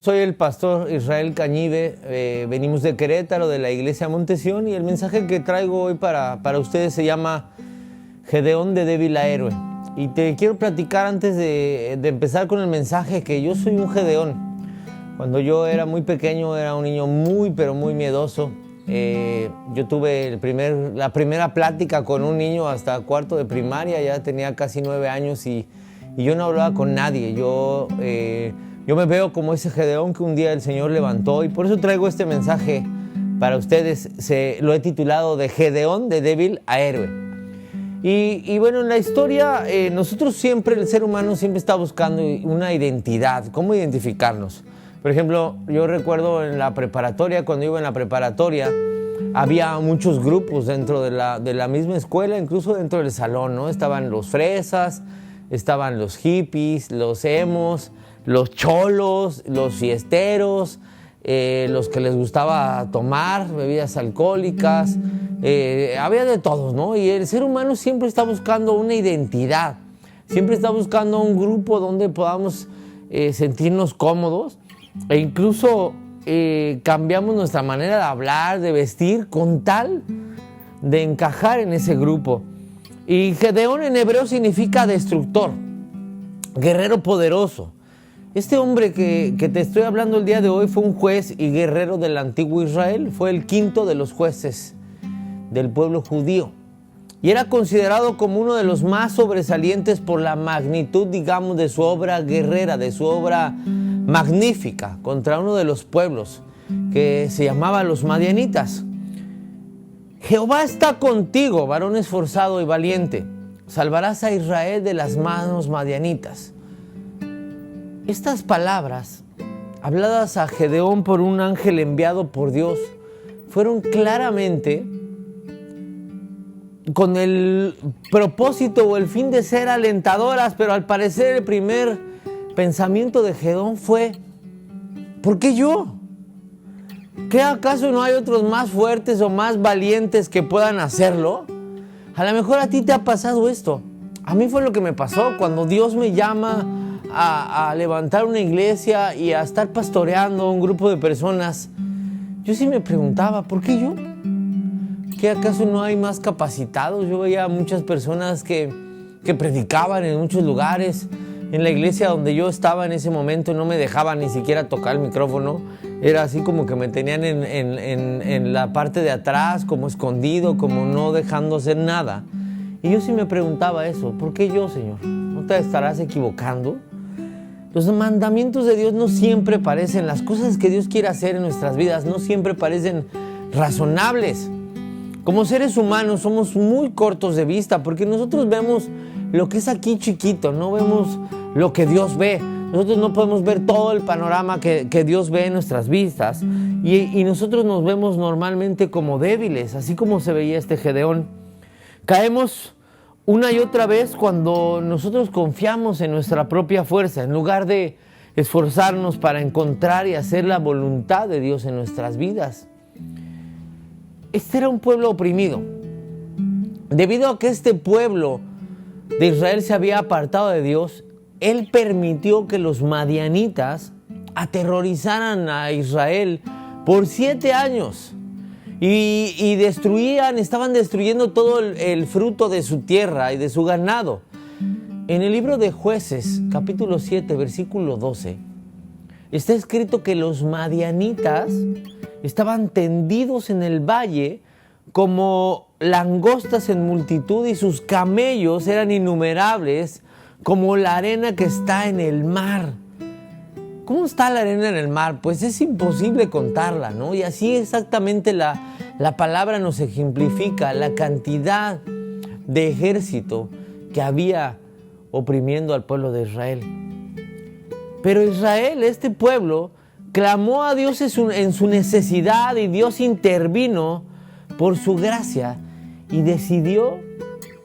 Soy el pastor Israel Cañive, venimos de Querétaro, de la iglesia Montesión, y el mensaje que traigo hoy para ustedes se llama Gedeón de débil a héroe. Y te quiero platicar antes de empezar con el mensaje que yo soy un Gedeón. Cuando yo era muy pequeño, era un niño muy, pero muy miedoso. Yo tuve la primera plática con un niño hasta cuarto de primaria, ya tenía casi 9 años y yo no hablaba con nadie. Yo me veo como ese Gedeón que un día el Señor levantó, y por eso traigo este mensaje para ustedes. Lo he titulado de Gedeón de débil a héroe. Y bueno, en la historia, nosotros siempre, el ser humano siempre está buscando una identidad, cómo identificarnos. Por ejemplo, yo recuerdo en la preparatoria, cuando iba en la preparatoria, había muchos grupos dentro de la misma escuela, incluso dentro del salón, ¿no? Estaban los fresas, estaban los hippies, los emos, los cholos, los fiesteros, los que les gustaba tomar bebidas alcohólicas, había de todos, ¿no? Y el ser humano siempre está buscando una identidad, siempre está buscando un grupo donde podamos sentirnos cómodos, e incluso cambiamos nuestra manera de hablar, de vestir, con tal de encajar en ese grupo. Y Gedeón en hebreo significa destructor, guerrero poderoso. Este hombre que te estoy hablando el día de hoy fue un juez y guerrero del antiguo Israel. Fue el quinto de los jueces del pueblo judío. Y era considerado como uno de los más sobresalientes por la magnitud, digamos, de su obra guerrera, de su obra magnífica contra uno de los pueblos que se llamaba los madianitas. Jehová está contigo, varón esforzado y valiente. Salvarás a Israel de las manos madianitas. Estas palabras, habladas a Gedeón por un ángel enviado por Dios, fueron claramente con el propósito o el fin de ser alentadoras, pero al parecer el primer pensamiento de Gedeón fue: ¿por qué yo? ¿Qué acaso no hay otros más fuertes o más valientes que puedan hacerlo? A lo mejor a ti te ha pasado esto. A mí fue lo que me pasó cuando Dios me llama a levantar una iglesia y a estar pastoreando un grupo de personas. Yo sí me preguntaba, ¿por qué yo? ¿Qué acaso no hay más capacitados? Yo veía a muchas personas que predicaban en muchos lugares. En la iglesia donde yo estaba en ese momento no me dejaban ni siquiera tocar el micrófono. Era así como que me tenían en la parte de atrás, como escondido, como no dejando hacer nada. Y yo sí me preguntaba eso, ¿por qué yo, Señor? ¿No te estarás equivocando? Los mandamientos de Dios no siempre parecen, las cosas que Dios quiere hacer en nuestras vidas no siempre parecen razonables. Como seres humanos somos muy cortos de vista, porque nosotros vemos lo que es aquí chiquito, no vemos lo que Dios ve. Nosotros no podemos ver todo el panorama que Dios ve en nuestras vistas, y nosotros nos vemos normalmente como débiles, así como se veía este Gedeón. Caemos una y otra vez cuando nosotros confiamos en nuestra propia fuerza, en lugar de esforzarnos para encontrar y hacer la voluntad de Dios en nuestras vidas. Este era un pueblo oprimido. Debido a que este pueblo de Israel se había apartado de Dios, Él permitió que los madianitas aterrorizaran a Israel por 7 años. Y estaban destruyendo todo el fruto de su tierra y de su ganado. En el libro de Jueces, capítulo 7, versículo 12, está escrito que los madianitas estaban tendidos en el valle como langostas en multitud, y sus camellos eran innumerables como la arena que está en el mar. ¿Cómo está la arena en el mar? Pues es imposible contarla, ¿no? Y así exactamente la palabra nos ejemplifica la cantidad de ejército que había oprimiendo al pueblo de Israel. Pero Israel, este pueblo, clamó a Dios en su necesidad, y Dios intervino por su gracia y decidió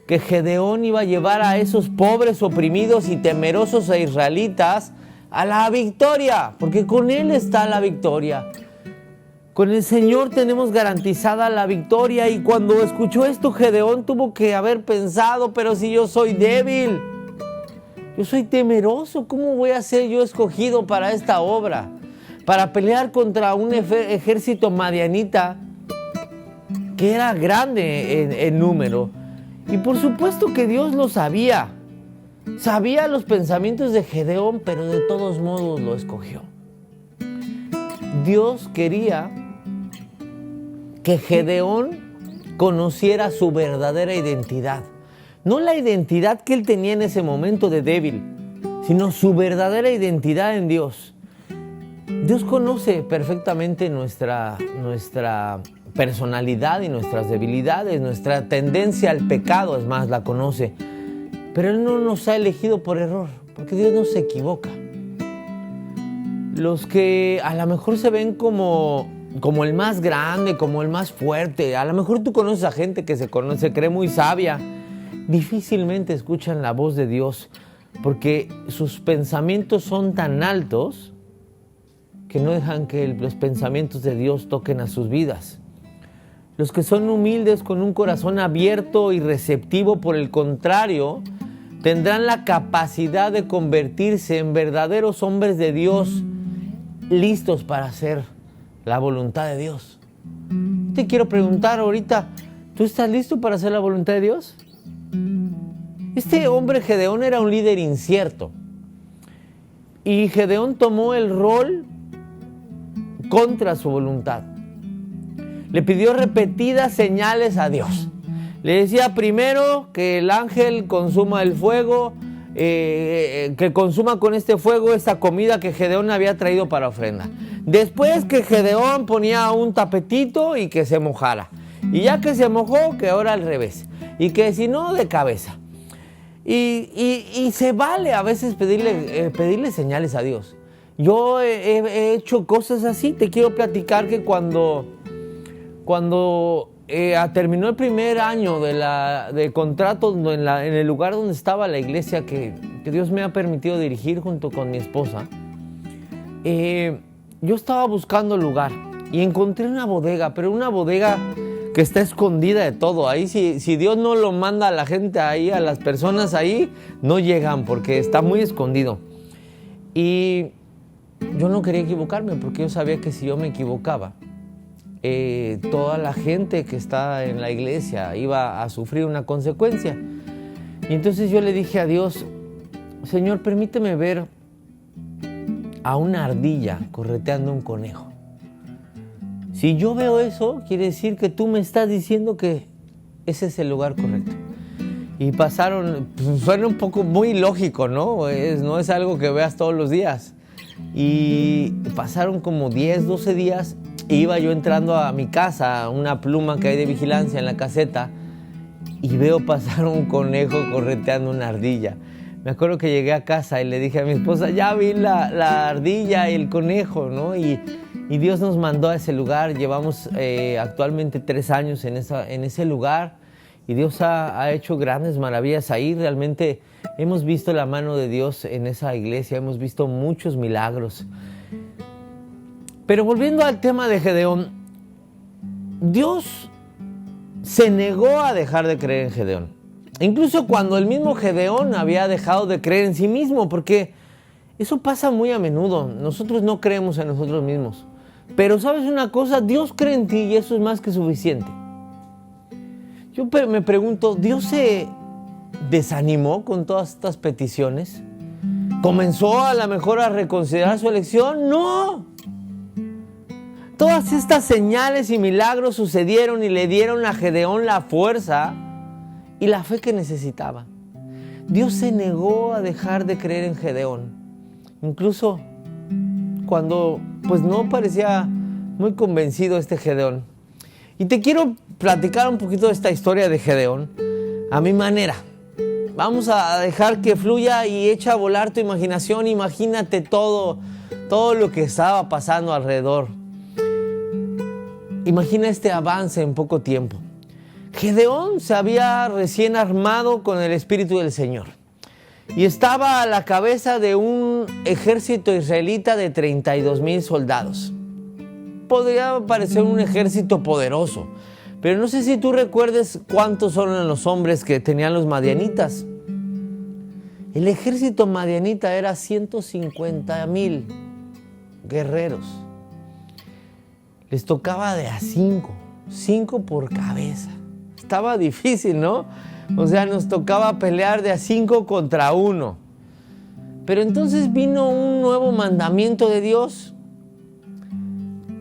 que Gedeón iba a llevar a esos pobres, oprimidos y temerosos a israelitas a la victoria, porque con Él está la victoria. Con el Señor tenemos garantizada la victoria. Y cuando escuchó esto, Gedeón tuvo que haber pensado: pero si yo soy débil, yo soy temeroso, ¿cómo voy a ser yo escogido para esta obra? para pelear contra un ejército madianita que era grande en número. Y por supuesto que Dios lo sabía. Sabía los pensamientos de Gedeón, pero de todos modos lo escogió. Dios quería que Gedeón conociera su verdadera identidad. No la identidad que él tenía en ese momento de débil, sino su verdadera identidad en Dios. Dios conoce perfectamente nuestra personalidad y nuestras debilidades, nuestra tendencia al pecado, es más, la conoce. Pero Él no nos ha elegido por error, porque Dios no se equivoca. Los que a lo mejor se ven como el más grande, como el más fuerte, a lo mejor tú conoces a gente que se cree muy sabia, difícilmente escuchan la voz de Dios, porque sus pensamientos son tan altos que no dejan que los pensamientos de Dios toquen a sus vidas. Los que son humildes, con un corazón abierto y receptivo, por el contrario, tendrán la capacidad de convertirse en verdaderos hombres de Dios, listos para hacer la voluntad de Dios. Te quiero preguntar ahorita, ¿tú estás listo para hacer la voluntad de Dios? Este hombre Gedeón era un líder incierto. Y Gedeón tomó el rol contra su voluntad. Le pidió repetidas señales a Dios. Le decía primero que el ángel consuma el fuego, que consuma con este fuego esta comida que Gedeón había traído para ofrenda. Después que Gedeón ponía un tapetito y que se mojara. Y ya que se mojó, que ahora al revés. Y que si no, de cabeza. Y se vale a veces pedirle señales a Dios. Yo he hecho cosas así. Te quiero platicar que cuando terminó el primer año de contrato en el lugar donde estaba la iglesia que Dios me ha permitido dirigir junto con mi esposa, yo estaba buscando lugar y encontré una bodega, pero una bodega que está escondida de todo. Ahí si Dios no lo manda a la gente ahí, a las personas ahí, no llegan porque está muy escondido. Y yo no quería equivocarme porque yo sabía que si yo me equivocaba, toda la gente que está en la iglesia iba a sufrir una consecuencia. Y entonces yo le dije a Dios, Señor, permíteme ver a una ardilla correteando un conejo. Si yo veo eso, quiere decir que tú me estás diciendo que ese es el lugar correcto. Y pasaron, suena un poco muy lógico, ¿no? No es algo que veas todos los días. Y pasaron como 10, 12 días. Iba yo entrando a mi casa, una pluma que hay de vigilancia en la caseta, y veo pasar un conejo correteando una ardilla. Me acuerdo que llegué a casa y le dije a mi esposa, ya vi la ardilla y el conejo, ¿no? Y Dios nos mandó a ese lugar. Llevamos actualmente 3 años en ese lugar, y Dios ha hecho grandes maravillas ahí. Realmente hemos visto la mano de Dios en esa iglesia, hemos visto muchos milagros. Pero volviendo al tema de Gedeón, Dios se negó a dejar de creer en Gedeón. Incluso cuando el mismo Gedeón había dejado de creer en sí mismo, porque eso pasa muy a menudo. Nosotros no creemos en nosotros mismos. Pero ¿sabes una cosa? Dios cree en ti y eso es más que suficiente. Yo me pregunto, ¿Dios se desanimó con todas estas peticiones? ¿Comenzó a lo mejor a reconsiderar su elección? ¡No! Todas estas señales y milagros sucedieron y le dieron a Gedeón la fuerza y la fe que necesitaba. Dios se negó a dejar de creer en Gedeón, incluso cuando pues no parecía muy convencido este Gedeón. Y te quiero platicar un poquito de esta historia de Gedeón a mi manera. Vamos a dejar que fluya y echa a volar tu imaginación. Imagínate todo lo que estaba pasando alrededor. Imagina este avance en poco tiempo. Gedeón se había recién armado con el Espíritu del Señor y estaba a la cabeza de un ejército israelita de 32,000 soldados. Podría parecer un ejército poderoso, pero no sé si tú recuerdes cuántos son los hombres que tenían los madianitas. El ejército madianita era 150,000 guerreros. Les tocaba de a 5 por cabeza. Estaba difícil, ¿no? O sea, nos tocaba pelear de a 5 contra 1. Pero entonces vino un nuevo mandamiento de Dios.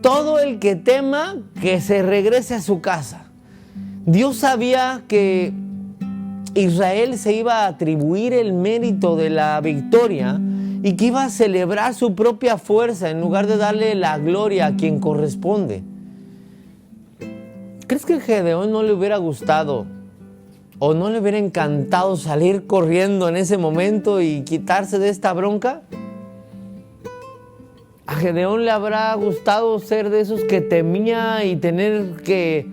Todo el que tema, que se regrese a su casa. Dios sabía que Israel se iba a atribuir el mérito de la victoria y que iba a celebrar su propia fuerza en lugar de darle la gloria a quien corresponde. ¿Crees que a Gedeón no le hubiera gustado o no le hubiera encantado salir corriendo en ese momento y quitarse de esta bronca? ¿A Gedeón le habrá gustado ser de esos que temía y tener que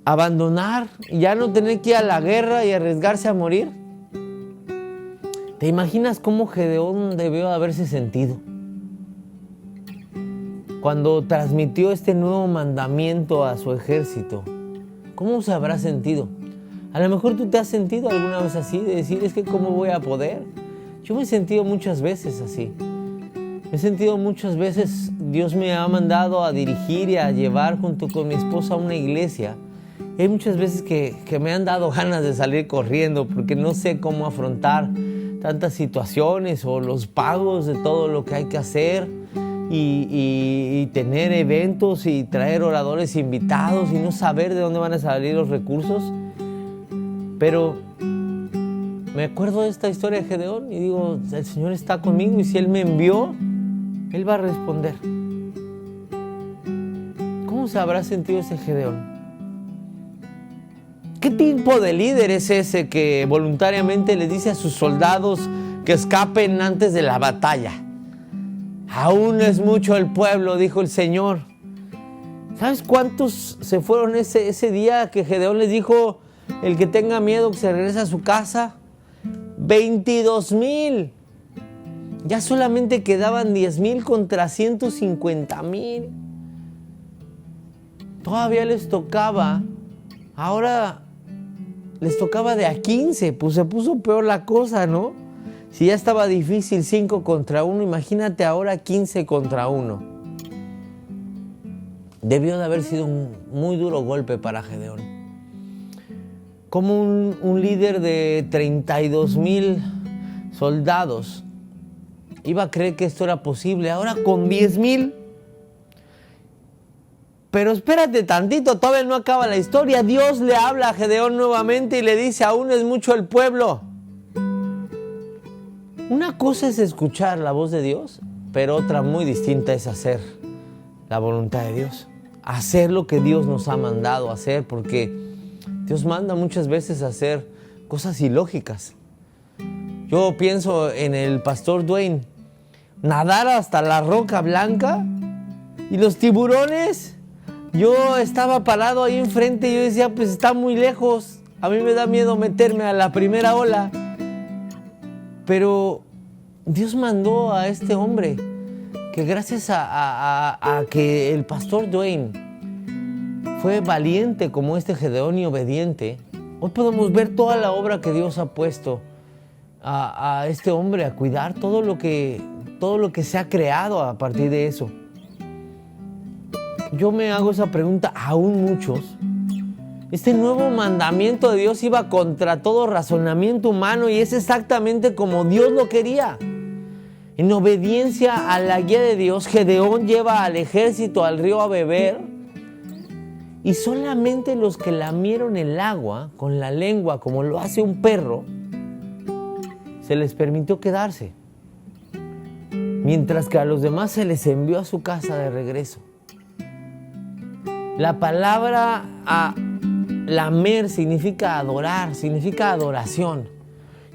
abandonar y ya no tener que ir a la guerra y arriesgarse a morir? ¿Te imaginas cómo Gedeón debió haberse sentido cuando transmitió este nuevo mandamiento a su ejército? ¿Cómo se habrá sentido? A lo mejor tú te has sentido alguna vez así, de decir, es que ¿cómo voy a poder? Yo me he sentido muchas veces así. Me he sentido muchas veces, Dios me ha mandado a dirigir y a llevar junto con mi esposa a una iglesia. Y hay muchas veces que me han dado ganas de salir corriendo porque no sé cómo afrontar tantas situaciones o los pagos de todo lo que hay que hacer y tener eventos y traer oradores invitados y no saber de dónde van a salir los recursos. Pero me acuerdo de esta historia de Gedeón y digo, el Señor está conmigo y si Él me envió, Él va a responder. ¿Cómo se habrá sentido ese Gedeón? ¿Qué tipo de líder es ese que voluntariamente le dice a sus soldados que escapen antes de la batalla? Aún es mucho el pueblo, dijo el Señor. ¿Sabes cuántos se fueron ese día que Gedeón les dijo, el que tenga miedo que se regrese a su casa? 22,000. Ya solamente quedaban 10,000 contra 150,000. Todavía les tocaba, ahora les tocaba de a 15, pues se puso peor la cosa, ¿no? Si ya estaba difícil 5 contra 1, imagínate ahora 15 contra 1. Debió de haber sido un muy duro golpe para Gedeón. Como un líder de 32,000 soldados iba a creer que esto era posible, ahora con 10,000. Pero espérate tantito, todavía no acaba la historia. Dios le habla a Gedeón nuevamente y le dice, aún es mucho el pueblo. Una cosa es escuchar la voz de Dios, pero otra muy distinta es hacer la voluntad de Dios. Hacer lo que Dios nos ha mandado hacer, porque Dios manda muchas veces a hacer cosas ilógicas. Yo pienso en el pastor Dwayne, nadar hasta la roca blanca y los tiburones. Yo estaba parado ahí enfrente y yo decía, pues está muy lejos. A mí me da miedo meterme a la primera ola. Pero Dios mandó a este hombre que gracias a que el pastor Dwayne fue valiente como este Gedeón y obediente, hoy podemos ver toda la obra que Dios ha puesto a este hombre a cuidar todo lo que se ha creado a partir de eso. Yo me hago esa pregunta, aún muchos. Este nuevo mandamiento de Dios iba contra todo razonamiento humano y es exactamente como Dios lo quería. En obediencia a la guía de Dios, Gedeón lleva al ejército al río a beber y solamente los que lamieron el agua con la lengua como lo hace un perro, se les permitió quedarse, mientras que a los demás se les envió a su casa de regreso. La palabra lamer significa adorar, significa adoración.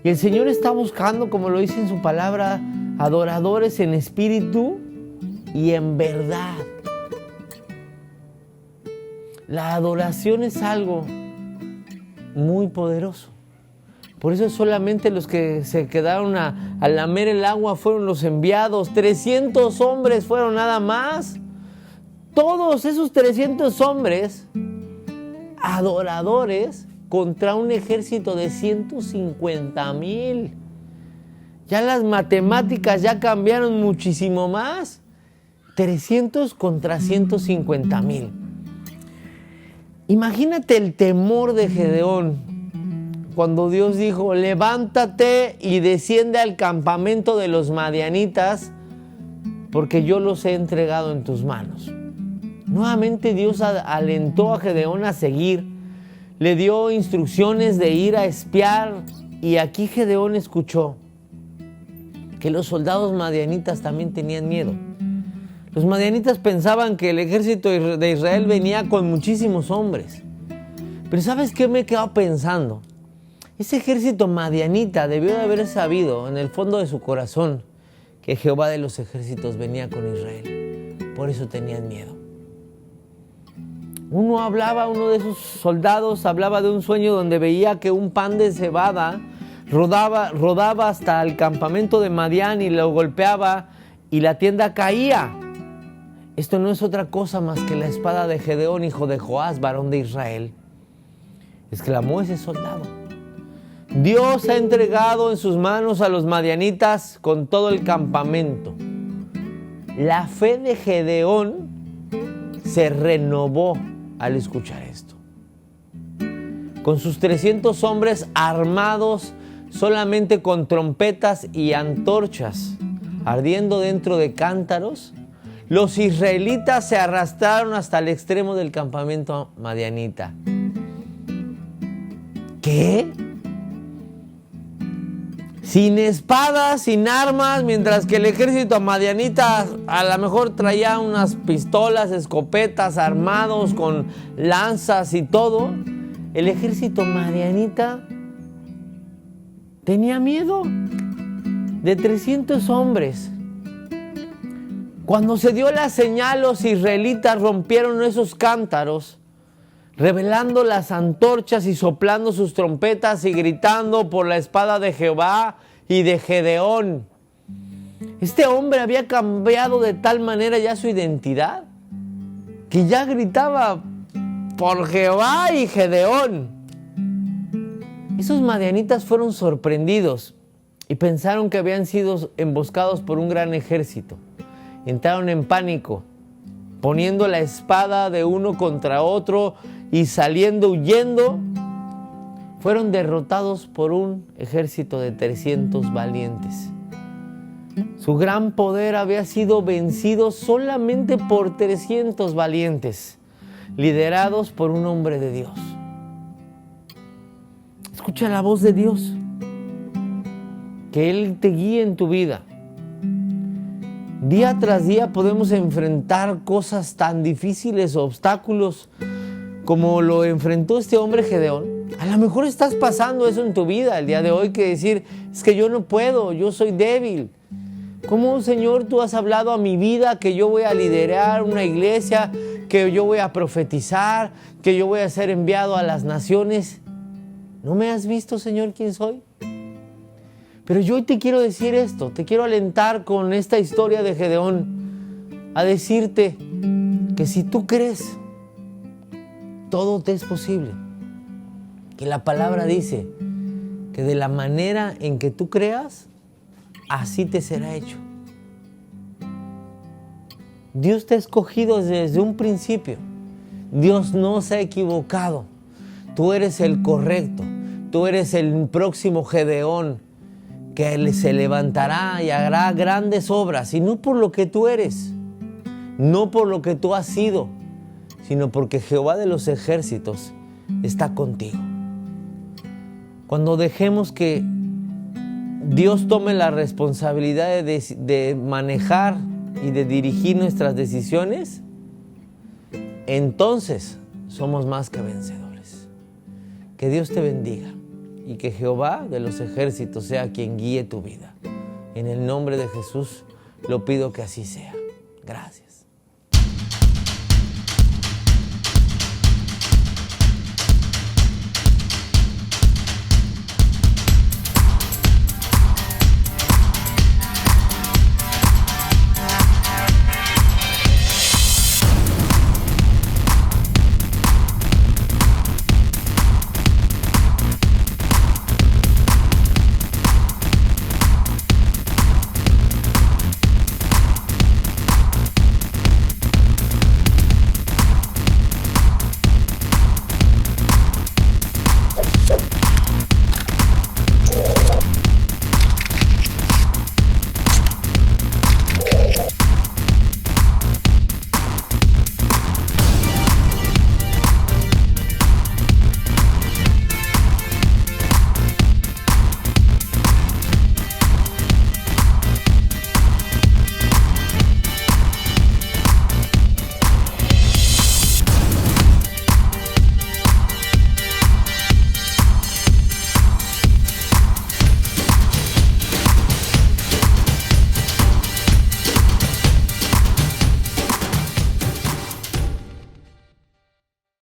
Y el Señor está buscando, como lo dice en su palabra, adoradores en espíritu y en verdad. La adoración es algo muy poderoso. Por eso solamente los que se quedaron a lamer el agua fueron los enviados. 300 hombres fueron nada más. Todos esos 300 hombres adoradores contra un ejército de 150,000. Ya las matemáticas ya cambiaron muchísimo más. 300 contra 150,000. Imagínate el temor de Gedeón cuando Dios dijo: levántate y desciende al campamento de los madianitas, porque yo los he entregado en tus manos. Nuevamente Dios alentó a Gedeón a seguir, le dio instrucciones de ir a espiar, y aquí Gedeón escuchó que los soldados madianitas también tenían miedo. Los madianitas pensaban que el ejército de Israel venía con muchísimos hombres. Pero ¿sabes qué me he quedado pensando? Ese ejército madianita debió de haber sabido en el fondo de su corazón que Jehová de los ejércitos venía con Israel. Por eso tenían miedo. Uno de esos soldados hablaba de un sueño donde veía que un pan de cebada rodaba hasta el campamento de Madián y lo golpeaba y la tienda caía. Esto no es otra cosa más que la espada de Gedeón, hijo de Joás, varón de Israel. Exclamó ese soldado: Dios ha entregado en sus manos a los madianitas con todo el campamento. La fe de Gedeón se renovó al escuchar esto. Con sus 300 hombres armados solamente con trompetas y antorchas, ardiendo dentro de cántaros, los israelitas se arrastraron hasta el extremo del campamento madianita. ¿Qué? Sin espadas, sin armas, mientras que el ejército madianita a lo mejor traía unas pistolas, escopetas, armados con lanzas y todo. El ejército madianita tenía miedo de 300 hombres. Cuando se dio la señal, los israelitas rompieron esos cántaros, revelando las antorchas y soplando sus trompetas y gritando por la espada de Jehová y de Gedeón. Este hombre había cambiado de tal manera ya su identidad que ya gritaba por Jehová y Gedeón. Esos madianitas fueron sorprendidos y pensaron que habían sido emboscados por un gran ejército. Entraron en pánico, poniendo la espada de uno contra otro y saliendo huyendo. Fueron derrotados por un ejército de 300 valientes. Su gran poder había sido vencido solamente por 300 valientes, liderados por un hombre de Dios. Escucha la voz de Dios, que Él te guíe en tu vida. Día tras día podemos enfrentar cosas tan difíciles, obstáculos, como lo enfrentó este hombre Gedeón. A lo mejor estás pasando eso en tu vida el día de hoy, que decir: es que yo no puedo, yo soy débil. ¿Cómo, Señor, tú has hablado a mi vida que yo voy a liderar una iglesia, que yo voy a profetizar, que yo voy a ser enviado a las naciones? ¿No me has visto, Señor, quién soy? Pero yo hoy te quiero decir esto, te quiero alentar con esta historia de Gedeón a decirte que si tú crees, todo te es posible. Que la palabra dice que de la manera en que tú creas, así te será hecho. Dios te ha escogido desde un principio. Dios no se ha equivocado. Tú eres el correcto. Tú eres el próximo Gedeón, que se levantará y hará grandes obras, y no por lo que tú eres, no por lo que tú has sido, sino porque Jehová de los ejércitos está contigo. Cuando dejemos que Dios tome la responsabilidad de manejar y de dirigir nuestras decisiones, entonces somos más que vencedores. Que Dios te bendiga y que Jehová de los ejércitos sea quien guíe tu vida. En el nombre de Jesús lo pido que así sea. Gracias.